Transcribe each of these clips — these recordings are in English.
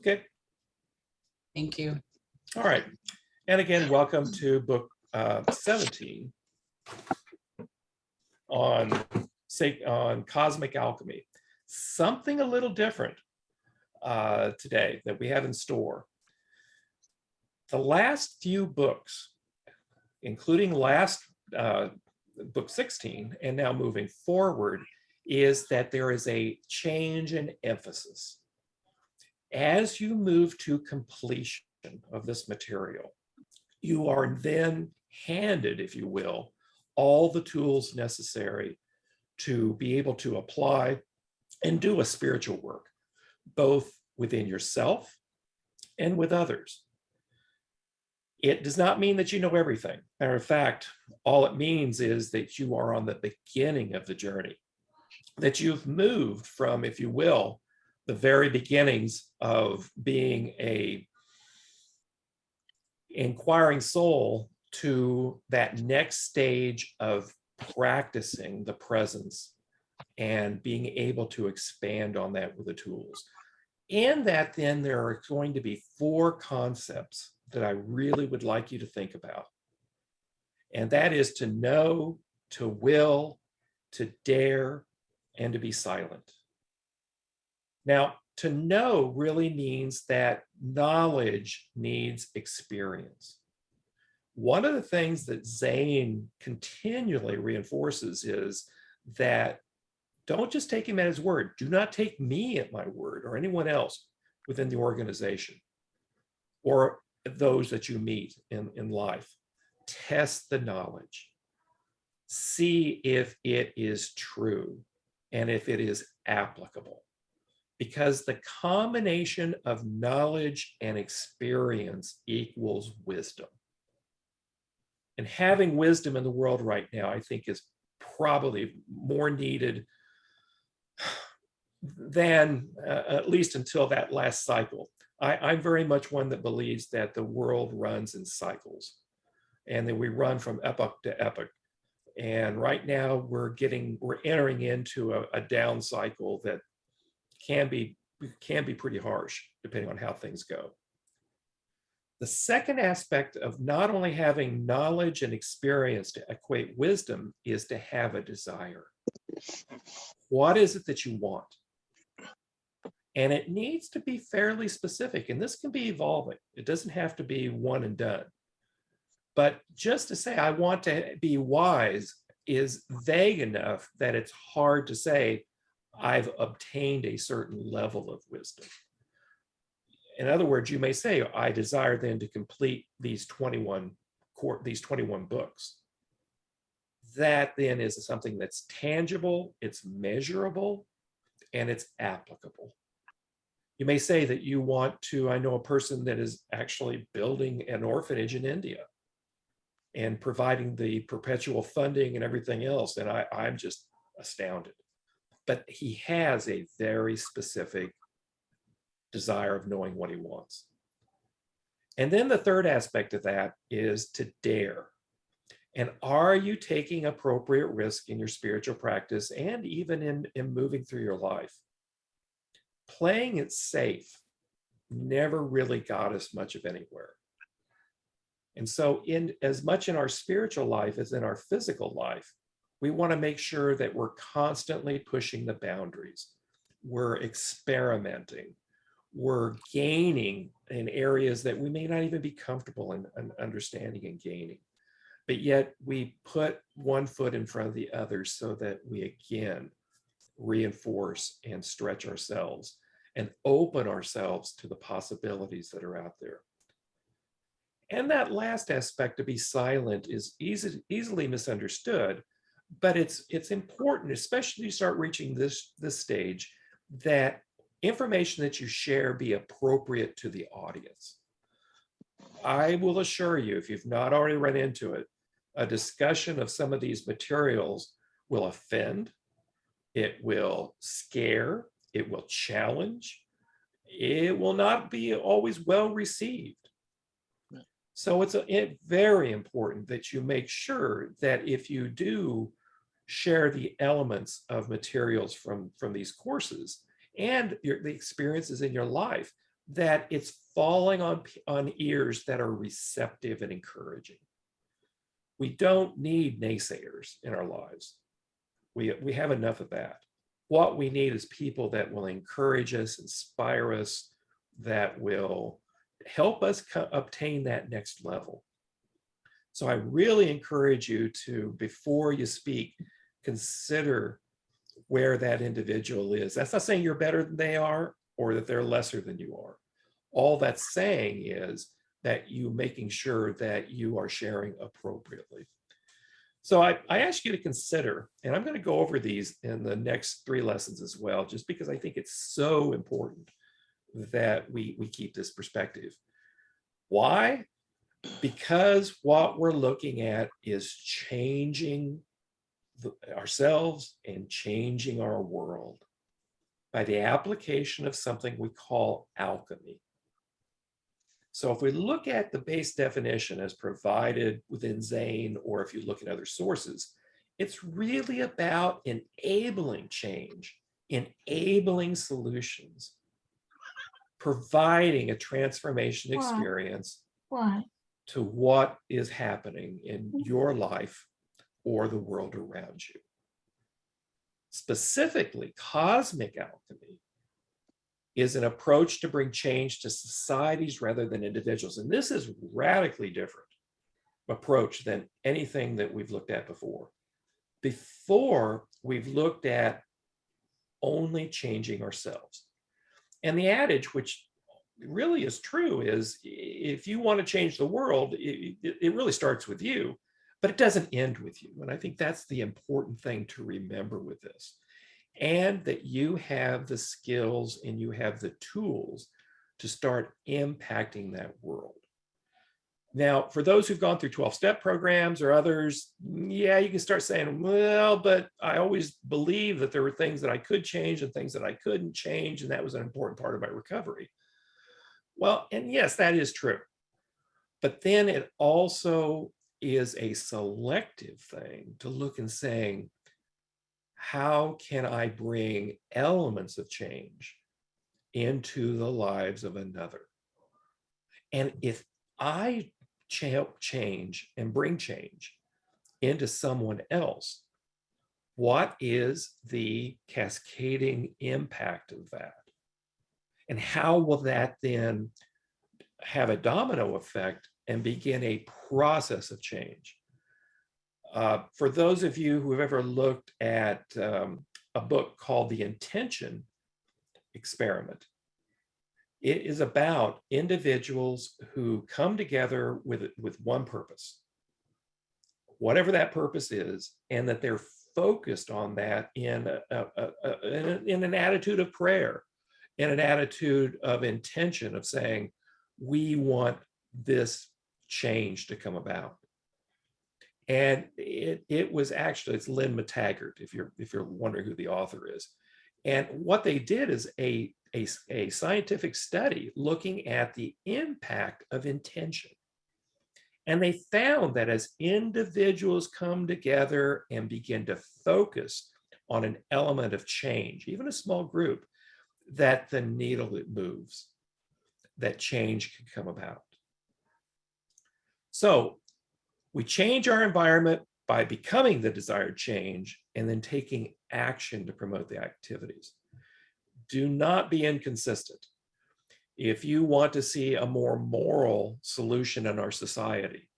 Okay. Thank you. All right. And again, welcome to book 17 on Cosmic Alchemy. Something a little different today that we have in store. The last few books, including last book 16, and now moving forward, is that there is a change in emphasis. As you move to completion of this material, you are then handed, if you will, all the tools necessary to be able to apply and do a spiritual work, both within yourself and with others. It does not mean that you know everything. Matter of fact, all it means is that you are on the beginning of the journey, that you've moved from, if you will, the very beginnings of being a inquiring soul to that next stage of practicing the presence and being able to expand on that with the tools. And that then there are going to be 4 concepts that I really would like you to think about. And that is to know, to will, to dare, and to be silent. Now, to know really means that knowledge needs experience. One of the things that Zane continually reinforces is that don't just take him at his word. Do not take me at my word or anyone else within the organization or those that you meet in life. Test the knowledge. See if it is true and if it is applicable. Because the combination of knowledge and experience equals wisdom. And having wisdom in the world right now, I think, is probably more needed than at least until that last cycle. I'm very much one that believes that the world runs in cycles and that we run from epoch to epoch. And right now we're entering into a down cycle that can be pretty harsh depending on how things go. The second aspect of not only having knowledge and experience to equate wisdom is to have a desire. What is it that you want? And it needs to be fairly specific, and this can be evolving. It doesn't have to be one and done. But just to say, I want to be wise is vague enough that it's hard to say, I've obtained a certain level of wisdom. In other words, you may say, I desire then to complete these 21 books. That then is something that's tangible, it's measurable, and it's applicable. You may say that you want to, I know a person that is actually building an orphanage in India and providing the perpetual funding and everything else, and I'm just astounded. But he has a very specific desire of knowing what he wants. And then the third aspect of that is to dare. And are you taking appropriate risk in your spiritual practice and even in moving through your life? Playing it safe never really got us much of anywhere. And so in as much in our spiritual life as in our physical life, we want to make sure that we're constantly pushing the boundaries. We're experimenting. We're gaining in areas that we may not even be comfortable in understanding and gaining. But yet we put one foot in front of the other so that we again reinforce and stretch ourselves and open ourselves to the possibilities that are out there. And that last aspect, to be silent, is easily misunderstood, but it's important, especially you start reaching this stage, that information that you share be appropriate to the audience. I will assure you, if you've not already run into it, a discussion of some of these materials will offend, it will scare, it will challenge, it will not be always well received. So it's very important that you make sure that if you do share the elements of materials from these courses and the experiences in your life, that it's falling on ears that are receptive and encouraging. We don't need naysayers in our lives. We have enough of that. What we need is people that will encourage us, inspire us, that will help us obtain that next level. So I really encourage you to, before you speak, consider where that individual is. That's not saying you're better than they are or that they're lesser than you are. All that's saying is that you making sure that you are sharing appropriately. So I ask you to consider, and I'm going to go over these in the next 3 lessons as well, just because I think it's so important that we keep this perspective. Why? Because what we're looking at is changing ourselves and changing our world by the application of something we call alchemy. So if we look at the base definition as provided within Zane, or if you look at other sources, it's really about enabling change, enabling solutions, providing a transformation experience to what is happening in your life or the world around you. Specifically, cosmic alchemy is an approach to bring change to societies rather than individuals. And this is radically different approach than anything that we've looked at before. Before, we've looked at only changing ourselves. And the adage, which really is true, is if you want to change the world, it really starts with you, but it doesn't end with you. And I think that's the important thing to remember with this. And that you have the skills and you have the tools to start impacting that world. Now, for those who've gone through 12-step programs or others, yeah, you can start saying, well, but I always believed that there were things that I could change and things that I couldn't change, and that was an important part of my recovery. Well, and yes, that is true. But then it also is a selective thing to look and saying, how can I bring elements of change into the lives of another? And if I change and bring change into someone else, what is the cascading impact of that? And how will that then have a domino effect and begin a process of change? For those of you who have ever looked at a book called The Intention Experiment, it is about individuals who come together with one purpose, whatever that purpose is, and that they're focused on that in an attitude of prayer, in an attitude of intention of saying, we want this change to come about. And it was actually, it's Lynn McTaggart, if you're wondering who the author is. And what they did is a scientific study looking at the impact of intention. And they found that as individuals come together and begin to focus on an element of change, even a small group, that the needle it moves, that change can come about. So we change our environment by becoming the desired change and then taking action to promote the activities. Do not be inconsistent. If you want to see a more moral solution in our society,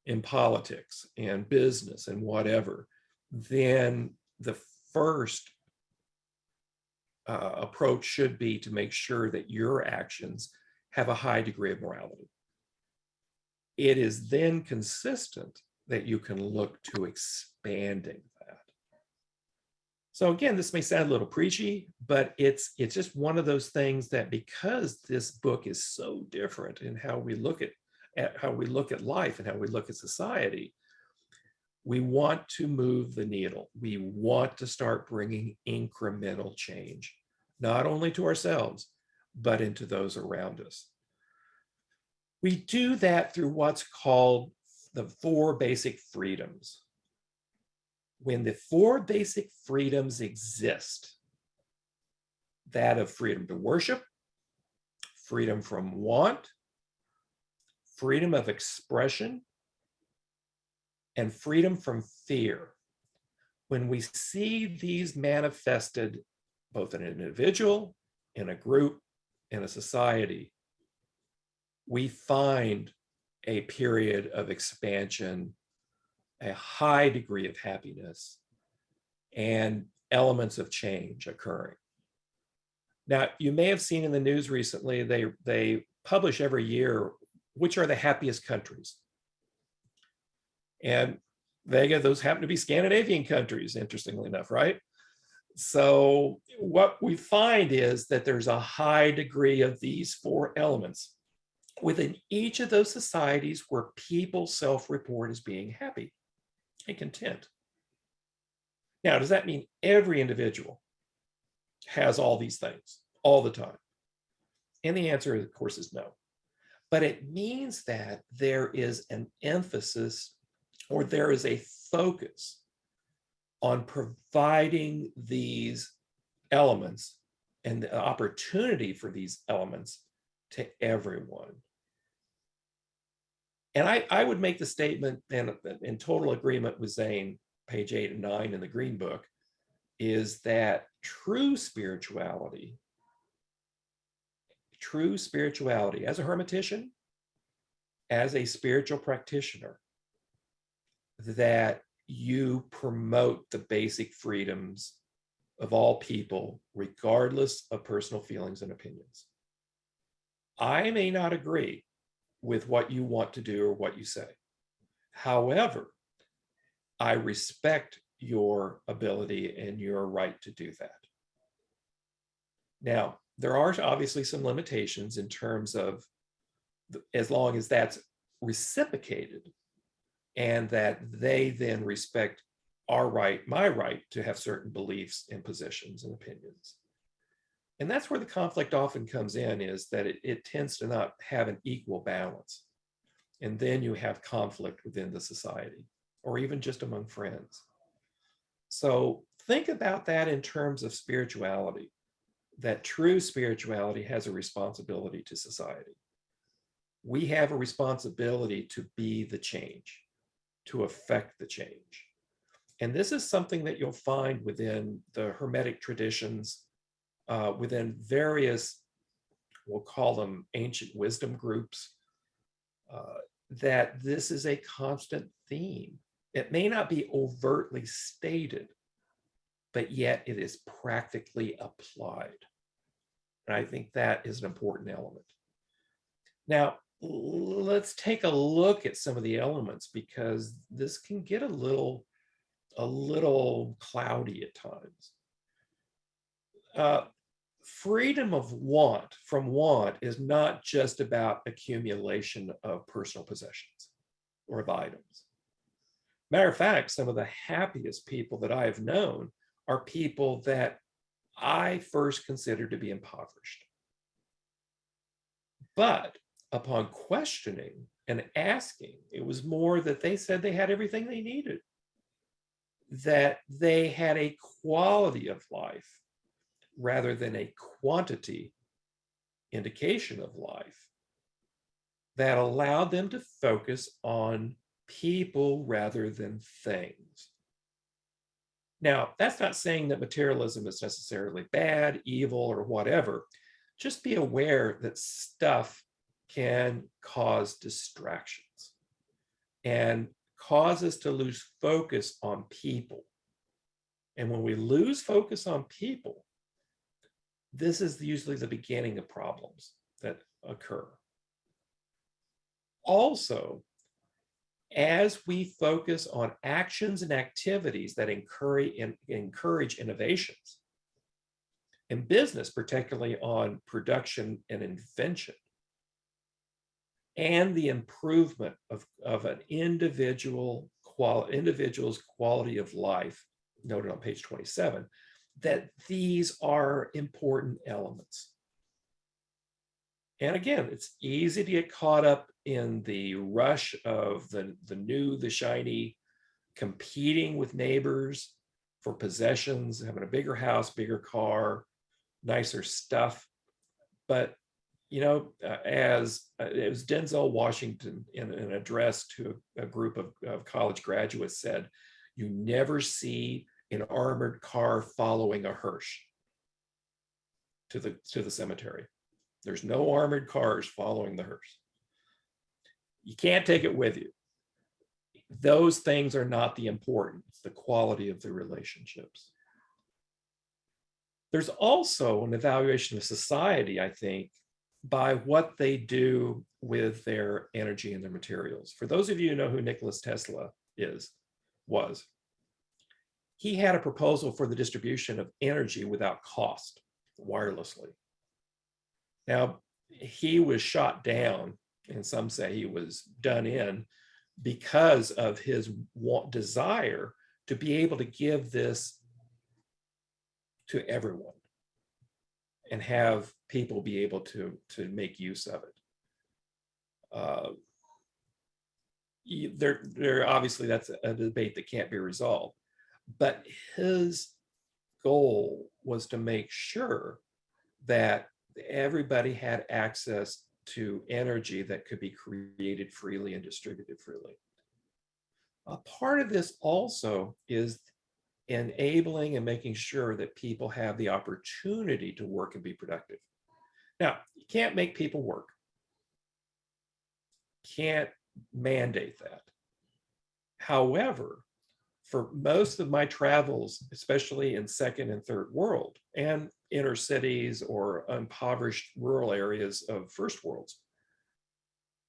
in politics and business and whatever, then the first approach should be to make sure that your actions have a high degree of morality. It is then consistent that you can look to expanding that. So again, this may sound a little preachy, but it's just one of those things that, because this book is so different in how we look at how we look at life and how we look at society, we want to move the needle. We want to start bringing incremental change, not only to ourselves, but into those around us. We do that through what's called the 4 basic freedoms. When the 4 basic freedoms exist, that of freedom to worship, freedom from want, freedom of expression, and freedom from fear. When we see these manifested both in an individual, in a group, in a society, we find a period of expansion, a high degree of happiness, and elements of change occurring. Now, you may have seen in the news recently, they publish every year, which are the happiest countries. And Vega, those happen to be Scandinavian countries, interestingly enough, right? So what we find is that there's a high degree of these four elements within each of those societies where people self-report as being happy and content. Now, does that mean every individual has all these things all the time? And the answer, of course, is no. But it means that there is an emphasis, or there is a focus on providing these elements and the opportunity for these elements to everyone. And I would make the statement, and in total agreement with Zane, page 8 and 9 in the Green Book, is that true spirituality as a hermetician, as a spiritual practitioner, that you promote the basic freedoms of all people, regardless of personal feelings and opinions. I may not agree with what you want to do or what you say. However, I respect your ability and your right to do that. Now, there are obviously some limitations in terms of as long as that's reciprocated and that they then respect our right, my right to have certain beliefs and positions and opinions. And that's where the conflict often comes in, is that it tends to not have an equal balance. And then you have conflict within the society or even just among friends. So think about that in terms of spirituality, that true spirituality has a responsibility to society. We have a responsibility to be the change, to affect the change. And this is something that you'll find within the Hermetic traditions, within various, we'll call them ancient wisdom groups, that this is a constant theme. It may not be overtly stated, but yet it is practically applied. And I think that is an important element. Now, let's take a look at some of the elements, because this can get a little cloudy at times. Freedom of want, from want, is not just about accumulation of personal possessions or of items. Matter of fact, some of the happiest people that I have known are people that I first considered to be impoverished. But upon questioning and asking, it was more that they said they had everything they needed, that they had a quality of life rather than a quantity indication of life that allowed them to focus on people rather than things. Now, that's not saying that materialism is necessarily bad, evil, or whatever. Just be aware that stuff can cause distractions and cause us to lose focus on people. And when we lose focus on people, this is usually the beginning of problems that occur. Also, as we focus on actions and activities that encourage innovations, in business, particularly on production and invention, and the improvement of an individual's quality of life, noted on page 27, that these are important elements. And again, it's easy to get caught up in the rush of the new, the shiny, competing with neighbors for possessions, having a bigger house, bigger car, nicer stuff. But as it was Denzel Washington in an address to a group of college graduates said, you never see an armored car following a hearse to the cemetery. There's no armored cars following the hearse. You can't take it with you. Those things are not the important, it's the quality of the relationships. There's also an evaluation of society, I think, by what they do with their energy and their materials. For those of you who know who Nikola Tesla was, he had a proposal for the distribution of energy without cost, wirelessly. Now, he was shot down, and some say he was done in, because of his desire to be able to give this to everyone and have people be able to make use of it. There obviously that's a debate that can't be resolved, but his goal was to make sure that everybody had access to energy that could be created freely and distributed freely. A part of this also is enabling and making sure that people have the opportunity to work and be productive. Now, you can't make people work. Can't mandate that. However, for most of my travels, especially in second and third world and inner cities or impoverished rural areas of first worlds,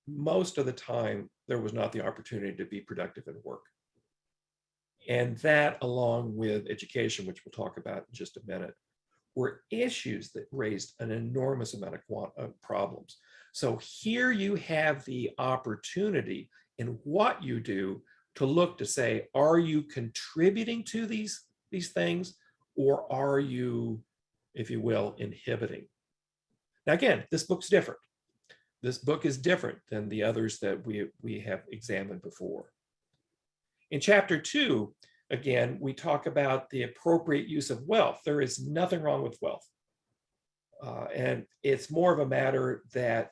most of the time there was not the opportunity to be productive and work. And that, along with education, which we'll talk about in just a minute, were issues that raised an enormous amount of problems. So here you have the opportunity in what you do to look to say, are you contributing to these things, or are you, if you will, inhibiting? Now, again, this book's different. This book is different than the others that we have examined before. In chapter 2, again, we talk about the appropriate use of wealth. There is nothing wrong with wealth. And it's more of a matter that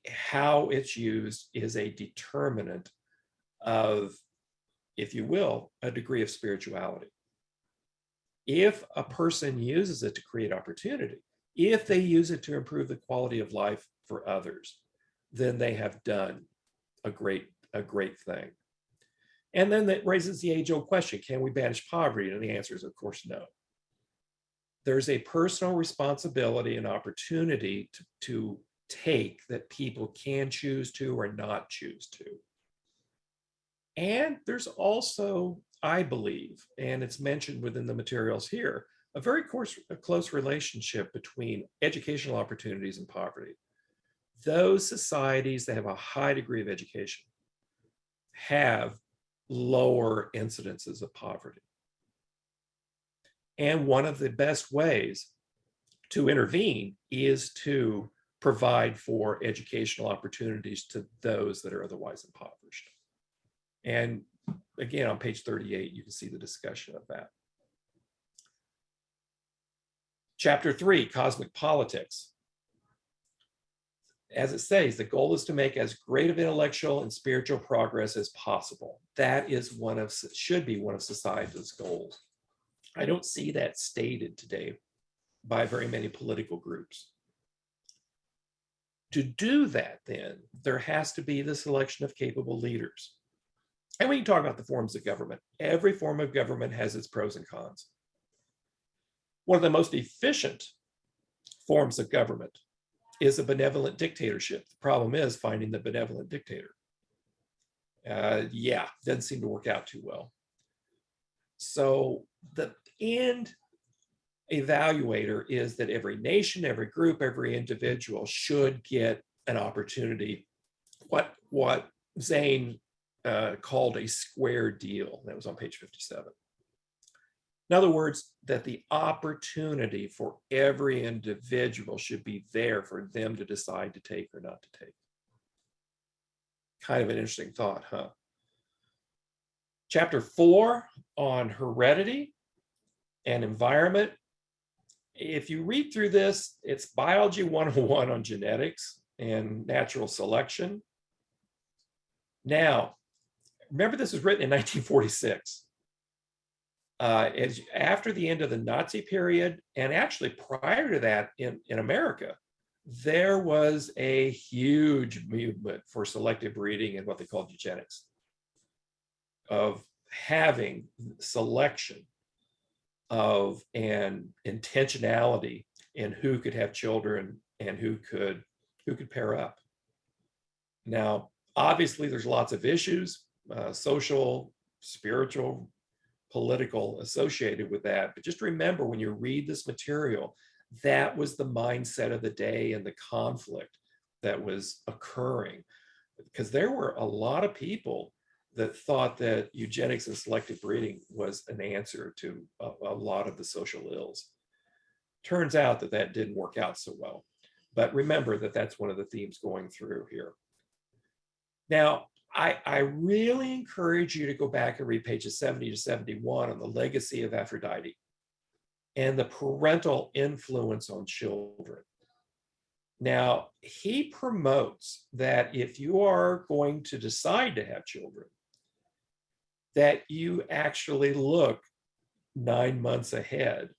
how it's used is a determinant of, if you will, a degree of spirituality. If a person uses it to create opportunity, if they use it to improve the quality of life for others, then they have done a great thing. And then that raises the age-old question, can we banish poverty? And the answer is, of course, no. There's a personal responsibility and opportunity to take that people can choose to or not choose to. And there's also, I believe, and it's mentioned within the materials here, a very close relationship between educational opportunities and poverty. Those societies that have a high degree of education have lower incidences of poverty. And one of the best ways to intervene is to provide for educational opportunities to those that are otherwise impoverished. And again, on page 38, you can see the discussion of that. Chapter 3, Cosmic Politics. As it says, the goal is to make as great of intellectual and spiritual progress as possible. That is should be one of society's goals. I don't see that stated today by very many political groups. To do that, then, there has to be the selection of capable leaders. And we can talk about the forms of government. Every form of government has its pros and cons. One of the most efficient forms of government is a benevolent dictatorship. The problem is finding the benevolent dictator. Doesn't seem to work out too well. So the end evaluator is that every nation, every group, every individual should get an opportunity, what Zane called a square deal. That was on page 57. In other words, that the opportunity for every individual should be there for them to decide to take or not to take. Kind of an interesting thought, huh? Chapter 4 on heredity and environment if you read through this, it's biology 101 on genetics and natural selection. Now, remember, this was written in 1946. After the end of the Nazi period, and actually prior to that in America, there was a huge movement for selective breeding and what they called eugenics, of having selection of and intentionality in who could have children and who could pair up. Now, obviously, there's lots of issues, social, spiritual, political, associated with that. But just remember, when you read this material, that was the mindset of the day and the conflict that was occurring, because there were a lot of people that thought that eugenics and selective breeding was an answer to a lot of the social ills. Turns out that that didn't work out so well. But remember that that's one of the themes going through here. Now, I really encourage you to go back and read pages 70 to 71 on the legacy of Aphrodite and the parental influence on children. Now, he promotes that if you are going to decide to have children, that you actually look 9 months ahead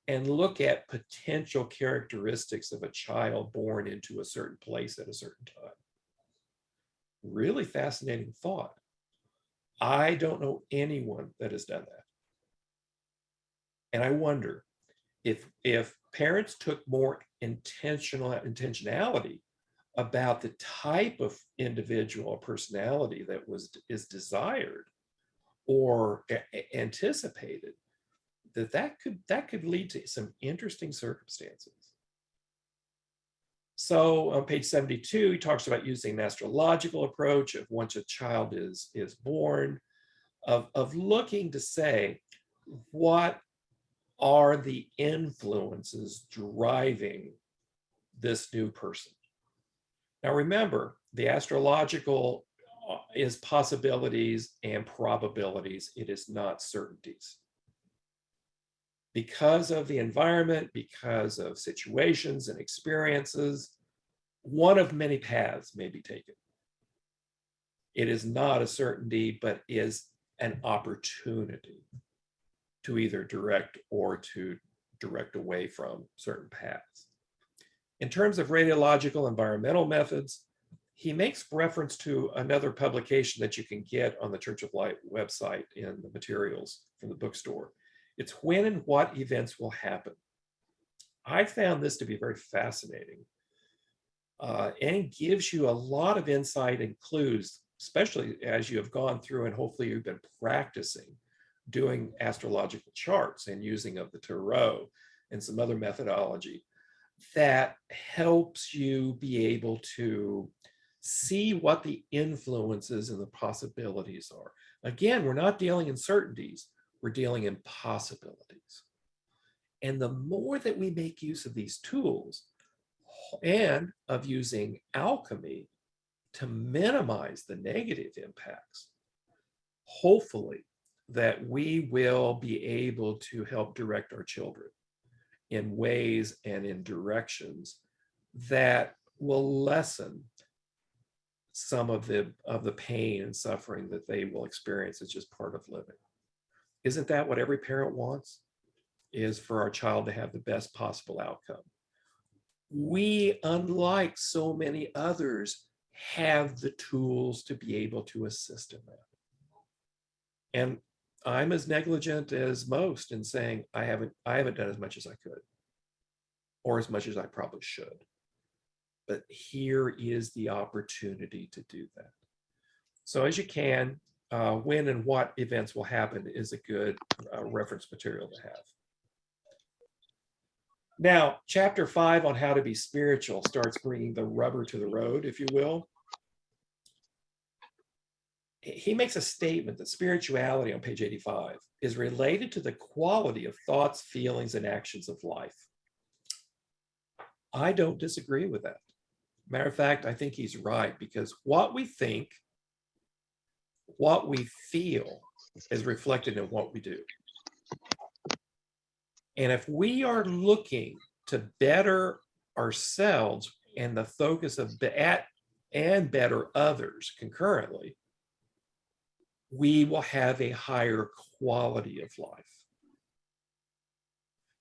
and look at potential characteristics of a child born into a certain place at a certain time. Really fascinating thought. I don't know anyone that has done that. And I wonder if parents took more intentionality about the type of individual or personality that is desired or anticipated, that could lead to some interesting circumstances. So on page 72, he talks about using an astrological approach of once a child is born, of looking to say, what are the influences driving this new person? Now remember, the astrological is possibilities and probabilities. It is not certainties. Because of the environment, because of situations and experiences, one of many paths may be taken. It is not a certainty, but is an opportunity to either direct or to direct away from certain paths. In terms of radiological environmental methods, he makes reference to another publication that you can get on the Church of Light website in the materials from the bookstore. It's When and What Events Will Happen. I found this to be very fascinating. And it gives you a lot of insight and clues, especially as you have gone through and hopefully you've been practicing doing astrological charts and using of the tarot and some other methodology that helps you be able to see what the influences and the possibilities are. Again, we're not dealing in certainties, we're dealing in possibilities. And the more that we make use of these tools and of using alchemy to minimize the negative impacts, hopefully that we will be able to help direct our children in ways and in directions that will lessen some of the pain and suffering that they will experience as just part of living. Isn't that what every parent wants? Is for our child to have the best possible outcome. We, unlike so many others, have the tools to be able to assist in that. And I'm as negligent as most in saying I haven't done as much as I could, or as much as I probably should. But here is the opportunity to do that. So as you can, when and what events will happen is a good reference material to have. Now, chapter 5 on how to be spiritual starts bringing the rubber to the road, if you will. He makes a statement that spirituality on page 85 is related to the quality of thoughts, feelings, and actions of life. I don't disagree with that. Matter of fact, I think he's right, because what we think, what we feel is reflected in what we do. And if we are looking to better ourselves and the focus of and better others concurrently, we will have a higher quality of life.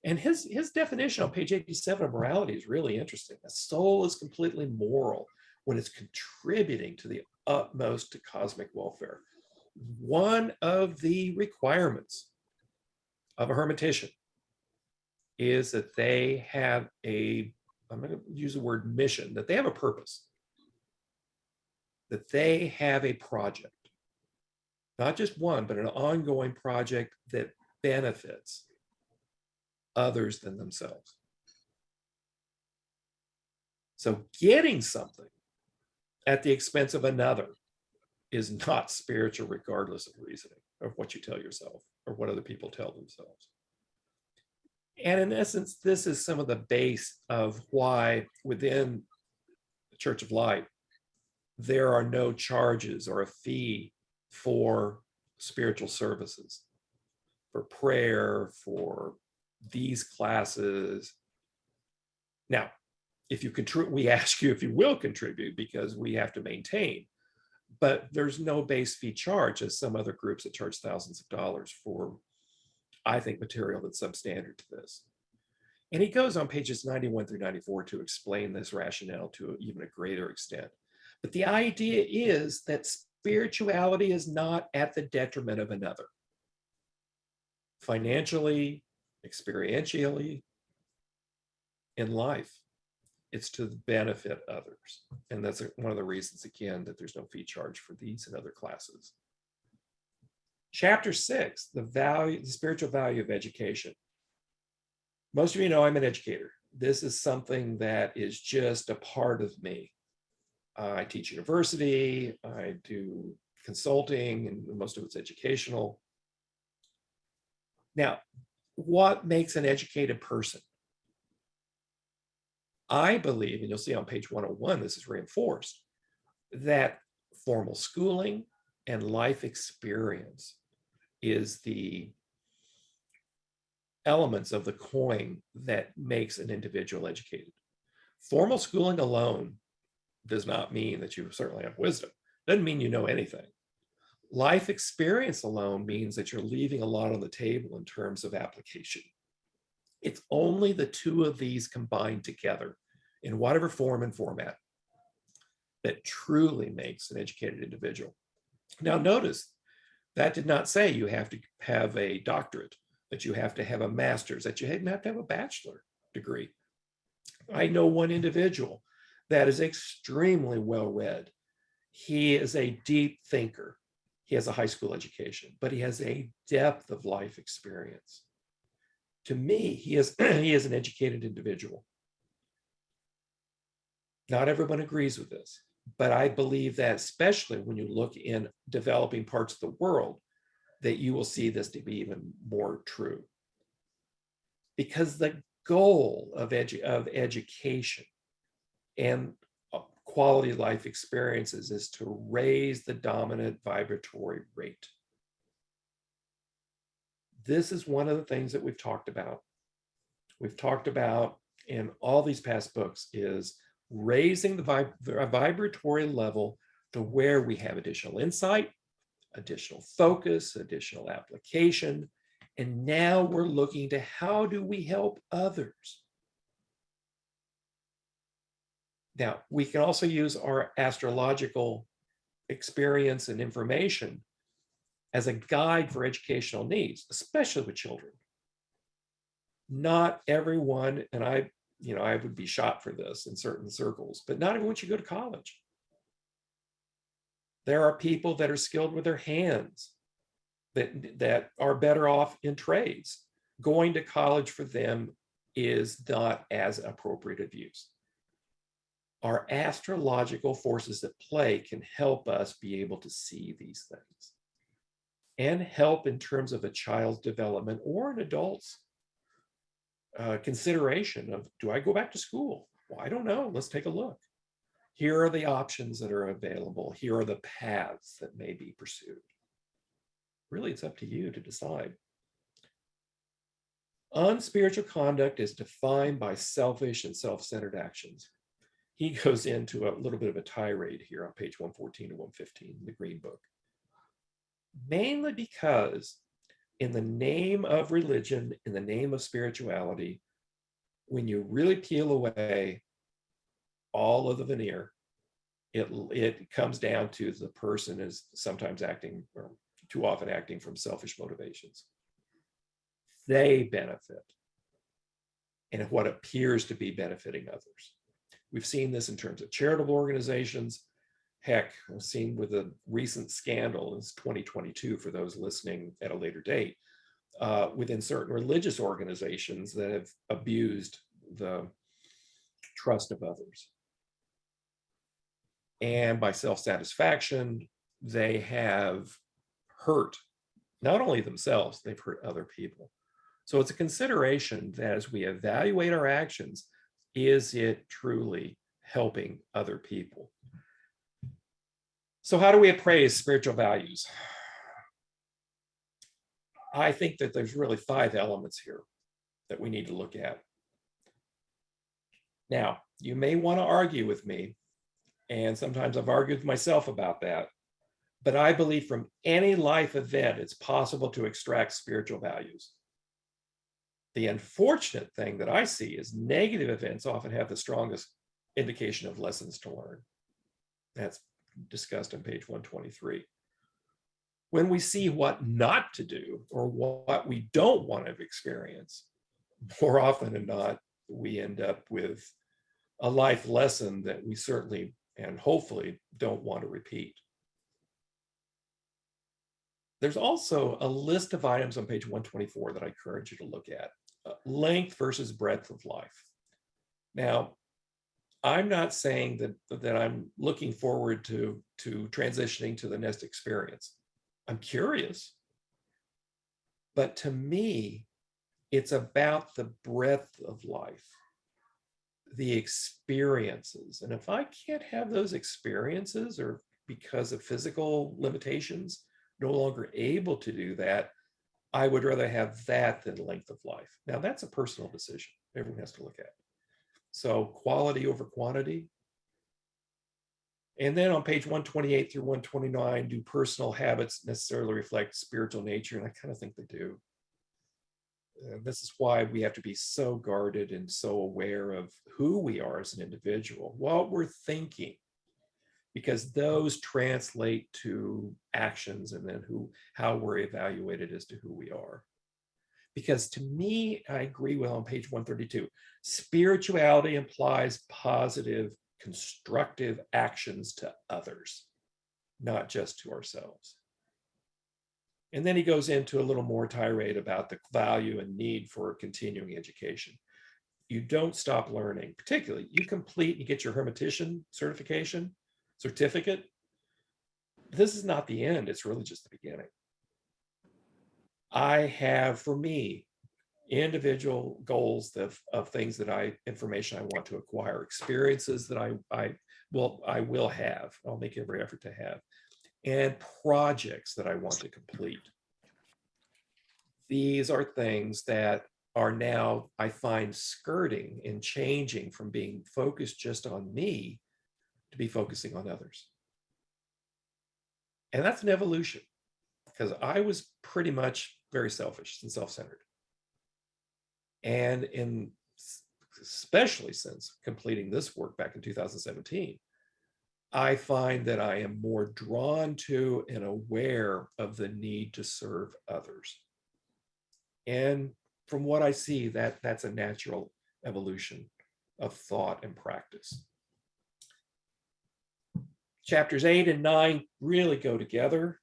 And his definition on page 87 of morality is really interesting. The soul is completely moral when it's contributing to the utmost to cosmic welfare. One of the requirements of a hermetician is that they have I'm going to use the word mission, that they have a purpose, that they have a project, not just one, but an ongoing project that benefits others than themselves. So getting something at the expense of another is not spiritual, regardless of reasoning, of what you tell yourself or what other people tell themselves. And in essence, this is some of the base of why within the Church of Light, there are no charges or a fee for spiritual services, for prayer, for these classes. Now, if you contribute, we ask you if you will contribute because we have to maintain, but there's no base fee charge as some other groups that charge thousands of dollars for, I think, material that's substandard to this. And he goes on pages 91 through 94 to explain this rationale to even a greater extent. But the idea is that spirituality is not at the detriment of another. Financially, experientially, in life, it's to benefit others. And that's one of the reasons, again, that there's no fee charge for these and other classes. Chapter 6, the spiritual value of education. Most of you know I'm an educator. This is something that is just a part of me. I teach university, I do consulting, and most of it's educational. Now, what makes an educated person? I believe, and you'll see on page 101, this is reinforced, that formal schooling and life experience is the elements of the coin that makes an individual educated. Formal schooling alone does not mean that you certainly have wisdom. Doesn't mean you know anything. Life experience alone means that you're leaving a lot on the table in terms of application. It's only the two of these combined together in whatever form and format that truly makes an educated individual. Now notice, that did not say you have to have a doctorate, that you have to have a master's, that you have to have a bachelor degree. I know one individual that is extremely well-read. He is a deep thinker. He has a high school education, but he has a depth of life experience. To me, he is an educated individual. Not everyone agrees with this, but I believe that especially when you look in developing parts of the world, that you will see this to be even more true. Because the goal of education and quality life experiences is to raise the dominant vibratory rate. This is one of the things that we've talked about. We've talked about in all these past books is raising the vibratory level to where we have additional insight, additional focus, additional application. And now we're looking to how do we help others? Now, we can also use our astrological experience and information as a guide for educational needs, especially with children. Not everyone, and I would be shot for this in certain circles, but not everyone should go to college. There are people that are skilled with their hands that are better off in trades. Going to college for them is not as appropriate of use. Our astrological forces at play can help us be able to see these things and help in terms of a child's development or an adult's consideration of, do I go back to school? Well, I don't know. Let's take a look. Here are the options that are available. Here are the paths that may be pursued. Really, it's up to you to decide. Unspiritual conduct is defined by selfish and self-centered actions. He goes into a little bit of a tirade here on page 114 and 115 in the Green Book. Mainly because in the name of religion, in the name of spirituality, when you really peel away all of the veneer, it comes down to the person is sometimes acting, or too often acting from selfish motivations. They benefit in what appears to be benefiting others. We've seen this in terms of charitable organizations. Heck, I've seen with a recent scandal, it's 2022 for those listening at a later date, within certain religious organizations that have abused the trust of others. And by self-satisfaction, they have hurt not only themselves, they've hurt other people. So it's a consideration that as we evaluate our actions, is it truly helping other people? So how do we appraise spiritual values? I think that there's really 5 elements here that we need to look at. Now, you may want to argue with me, and sometimes I've argued with myself about that, but I believe from any life event, it's possible to extract spiritual values. The unfortunate thing that I see is negative events often have the strongest indication of lessons to learn. That's discussed on page 123. When we see what not to do or what we don't want to experience, more often than not, we end up with a life lesson that we certainly and hopefully don't want to repeat. There's also a list of items on page 124 that I encourage you to look at. Length versus breadth of life. Now, I'm not saying that I'm looking forward to transitioning to the next experience. I'm curious. But to me, it's about the breadth of life, the experiences. And if I can't have those experiences, or because of physical limitations, no longer able to do that, I would rather have that than length of life. Now, that's a personal decision. Everyone has to look at. So quality over quantity. And then on page 128 through 129, do personal habits necessarily reflect spiritual nature? And I kind of think they do. This is why we have to be so guarded and so aware of who we are as an individual, what we're thinking, because those translate to actions and then how we're evaluated as to who we are. Because to me, I agree with on page 132, spirituality implies positive, constructive actions to others, not just to ourselves. And then he goes into a little more tirade about the value and need for continuing education. You don't stop learning, particularly you complete and get your hermetician certificate. This is not the end, it's really just the beginning. I have, for me, individual goals of things that information I want to acquire, experiences that I will have, I'll make every effort to have, and projects that I want to complete. These are things that are now, I find, skirting and changing from being focused just on me to be focusing on others. And that's an evolution, because I was pretty much very selfish and self-centered. And especially since completing this work back in 2017, I find that I am more drawn to and aware of the need to serve others. And from what I see, that's a natural evolution of thought and practice. Chapters 8 and 9 really go together.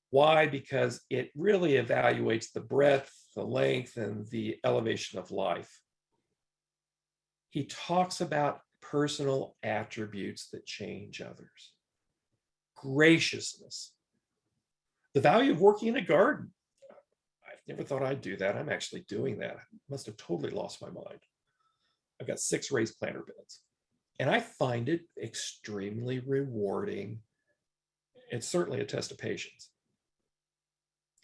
Why? Because it really evaluates the breadth, the length, and the elevation of life. He talks about personal attributes that change others. Graciousness. The value of working in a garden. I never thought I'd do that. I'm actually doing that. I must have totally lost my mind. I've got 6 raised planter beds. And I find it extremely rewarding. It's certainly a test of patience.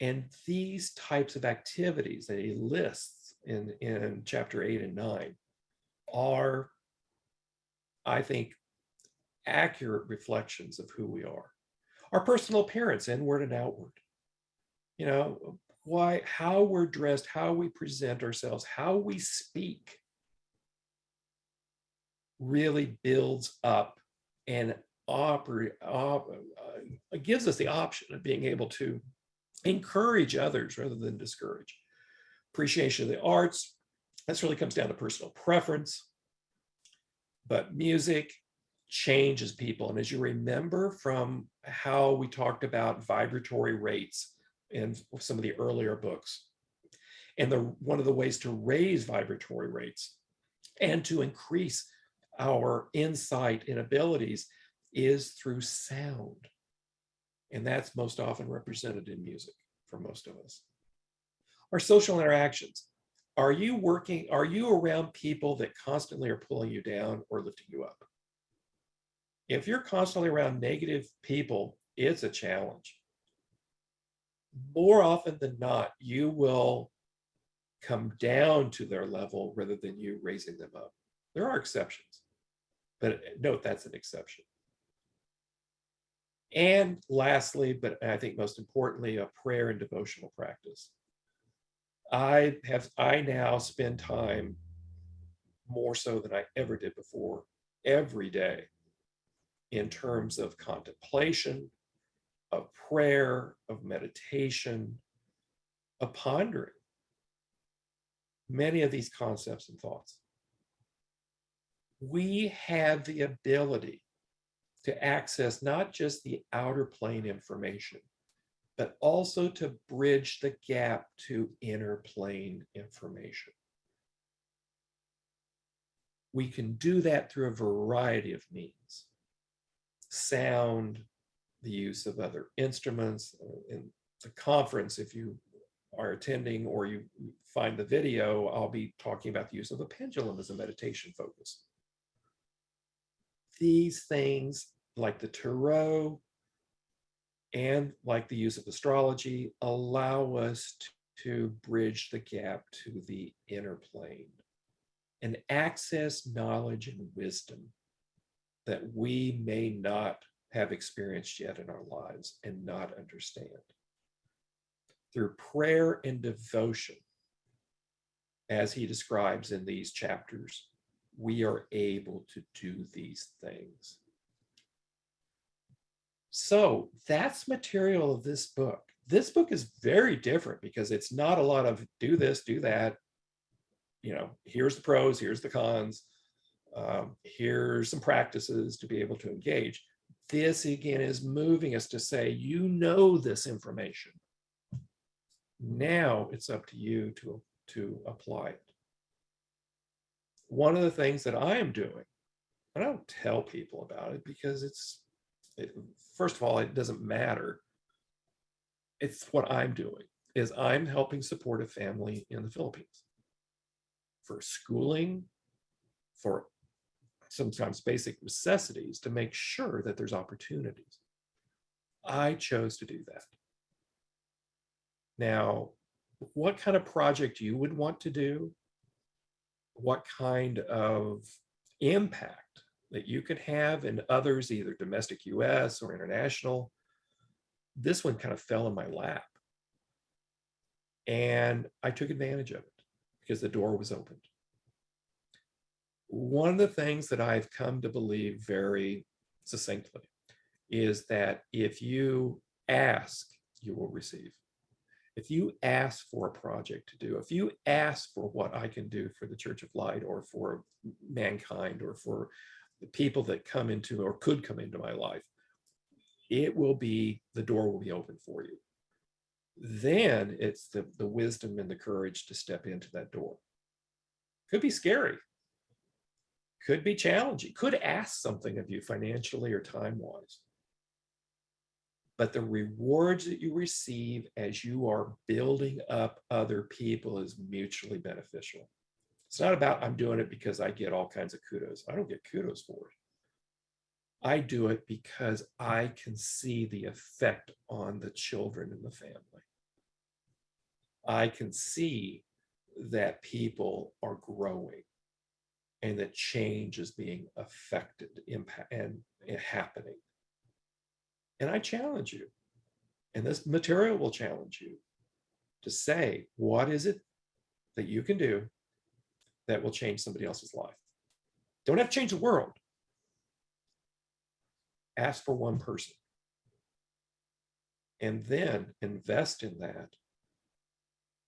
And these types of activities that he lists in chapter 8 and 9 are, I think, accurate reflections of who we are. Our personal appearance, inward and outward. You know, how we're dressed, how we present ourselves, how we speak really builds up and gives us the option of being able to encourage others rather than discourage. Appreciation of the arts, this really comes down to personal preference, but music changes people. And as you remember from how we talked about vibratory rates in some of the earlier books, and one of the ways to raise vibratory rates and to increase our insight and abilities is through sound. And that's most often represented in music for most of us. Our social interactions. Are you around people that constantly are pulling you down or lifting you up? If you're constantly around negative people, it's a challenge. More often than not, you will come down to their level rather than you raising them up. There are exceptions, but note that's an exception. And lastly, but I think most importantly, a prayer and devotional practice. I now spend time more so than I ever did before, every day, in terms of contemplation, of prayer, of meditation, of pondering many of these concepts and thoughts. We have the ability to access not just the outer plane information, but also to bridge the gap to inner plane information. We can do that through a variety of means. Sound, the use of other instruments. In the conference, if you are attending or you find the video, I'll be talking about the use of a pendulum as a meditation focus. These things, like the tarot and like the use of astrology, allow us to bridge the gap to the inner plane and access knowledge and wisdom that we may not have experienced yet in our lives and not understand. Through prayer and devotion, as he describes in these chapters, we are able to do these things. So that's material of this book. This book is very different because it's not a lot of do this, do that. You know, here's the pros, here's the cons. Here's some practices to be able to engage. This again is moving us to say, you know this information. Now it's up to you to apply it. One of the things that I am doing, I don't tell people about it because first of all, it doesn't matter. It's what I'm doing, is I'm helping support a family in the Philippines for schooling, for sometimes basic necessities, to make sure that there's opportunities. I chose to do that. Now, what kind of project you would want to do, what kind of impact that you could have in others, either domestic US or international, this one kind of fell in my lap. And I took advantage of it because the door was opened. One of the things that I've come to believe very succinctly is that if you ask, you will receive. If you ask for a project to do, if you ask for what I can do for the Church of Light or for mankind or for the people that come into or could come into my life, the door will be open for you. Then it's the wisdom and the courage to step into that door. Could be scary. Could be challenging, could ask something of you financially or time-wise. But the rewards that you receive as you are building up other people is mutually beneficial. It's not about I'm doing it because I get all kinds of kudos. I don't get kudos for it. I do it because I can see the effect on the children in the family. I can see that people are growing and that change is being affected, impact, and happening. And I challenge you, and this material will challenge you to say, what is it that you can do that will change somebody else's life? Don't have to change the world. Ask for one person. And then invest in that,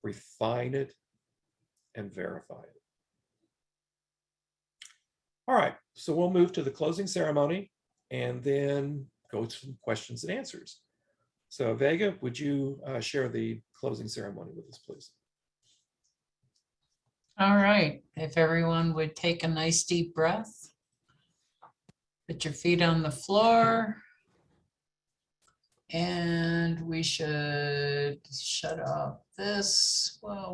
refine it, and verify it. All right, so we'll move to the closing ceremony and then go to some questions and answers. So Vega, would you share the closing ceremony with us, please? All right, if everyone would take a nice deep breath. Put your feet on the floor. And we should shut off this. Well,